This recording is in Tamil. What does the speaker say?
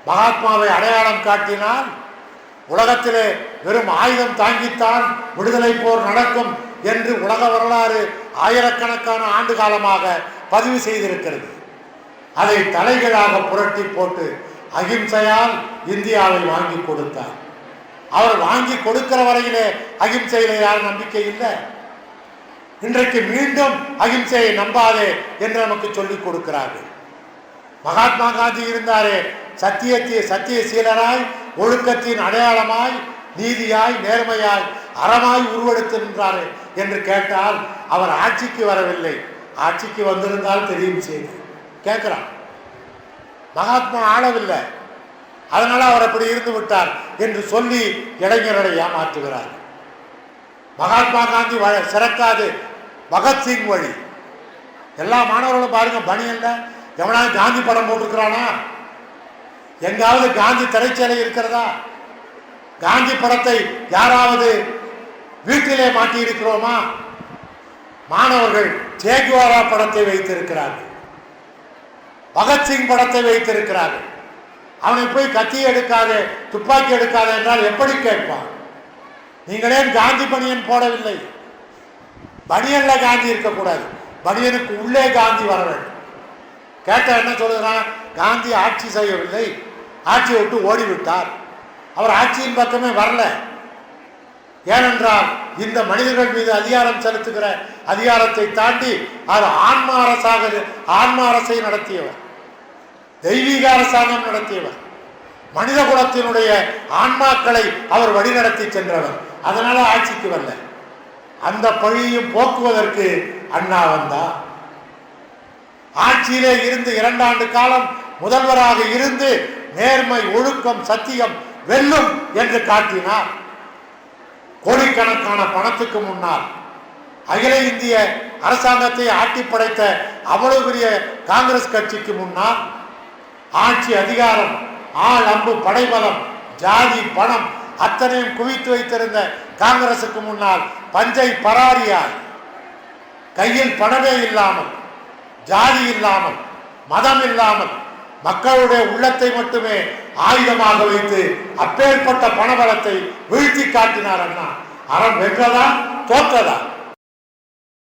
மகாத்மாவை அடையாளம் காட்டினால் உலகத்திலே வெறும் ஆயுதம் தாங்கித்தான் விடுதலை போர் நடக்கும் என்று உலக வரலாறு ஆயிரக்கணக்கான ஆண்டு காலமாக பதிவு செய்திருக்கிறது. அதை தலைகளாக புரட்டி போட்டு அகிம்சையால் இந்தியாவை வாங்கி கொடுத்தார். அவர் வாங்கி கொடுக்கிற வரையிலே அகிம்சையிலே யார் நம்பிக்கை இல்லை. இன்றைக்கு மீண்டும் அகிம்சையை நம்பாதே என்று நமக்கு சொல்லிக் கொடுக்கிறார்கள். மகாத்மா காந்தி இருந்தாரே, சத்தியசீலராய், ஒழுக்கத்தின் அடையாளமாய், நீதியாய், நேர்மையாய், அறமாய் உருவெடுத்து நின்றாரே என்று கேட்டால் அவர் ஆட்சிக்கு வரவில்லை. ஆட்சிக்கு வந்திருந்தால் தெரியும் செய்து கேட்கிறான். மகாத்மா ஆளவில்லை, அதனால அவர் அப்படி இருந்து விட்டார் என்று சொல்லி இளைஞர்களை ஏமாற்றுகிறார். மகாத்மா காந்தி சிறக்காது, பகத்சிங் வழி. எல்லா மாணவர்களும் பாருங்க, பணியல்ல எவனாவது காந்தி படம் போட்டிருக்கிறானா? எங்காவது காந்தி திரைச்சேலை இருக்கிறதா? காந்தி படத்தை யாராவது வீட்டிலே மாட்டி இருக்கிறோமா? மாணவர்கள் சேகுவாரா படத்தை வைத்திருக்கிறார்கள், பகத்சிங் படத்தை வைத்திருக்கிறார்கள். அவனை போய் கத்தி எடுக்காத, துப்பாக்கி எடுக்காத என்றால் எப்படி கேட்பான்? நீங்களே காந்தி பணியன் போடவில்லை. பனியன்ல காந்தி இருக்கக்கூடாது, பனியனுக்கு உள்ளே காந்தி வர வேண்டும். கேட்ட என்ன சொல்லுகிறான்? காந்தி ஆட்சி செய்யவில்லை, ஆட்சியை விட்டு ஓடிவிட்டார். அவர் ஆட்சியின் பக்கமே வரல. ஏனென்றால் இந்த மனிதர்கள் மீது அதிகாரம் செலுத்துகிற அதிகாரத்தை தாண்டி அது ஆன்ம அரசை நடத்தியவர், தெய்வீக அரசாங்கம் நடத்தியவர், மனித குலத்தினுடைய ஆன்மாக்களை அவர் வழிநடத்தி சென்றவர். அதனால ஆட்சிக்கு வரல. அந்த பழியையும் போக்குவதற்கு அண்ணா வந்தார். ஆட்சியிலே இருந்து 2 ஆண்டு காலம் முதல்வராக இருந்து நேர்மை, ஒழுக்கம், சத்தியம் வெல்லும் என்று காட்டினார். கோடிக்கணக்கான பணத்துக்கு முன்னால் அகில இந்திய அரசாங்கத்தை ஆட்டி படைத்த அவ்வளவு பெரிய காங்கிரஸ் கட்சிக்கு முன்னால் ஆட்சி அதிகாரம், ஆள் அம்பு, படைபலம், ஜாதி, பணம் அத்தனையும் குவித்து வைத்திருந்த காங்கிரசுக்கு முன்னால் பஞ்சை பராரியாய், கையில் பணமே இல்லாமல், ஜாதி இல்லாமல், மதம் இல்லாமல், மக்களுடைய உள்ளத்தை மட்டுமே ஆயுதமாக வைத்து அப்பேற்பட்ட பணபலத்தை வீழ்த்தி காட்டினார் அண்ணா. அறம் வென்றதா தோற்றதா?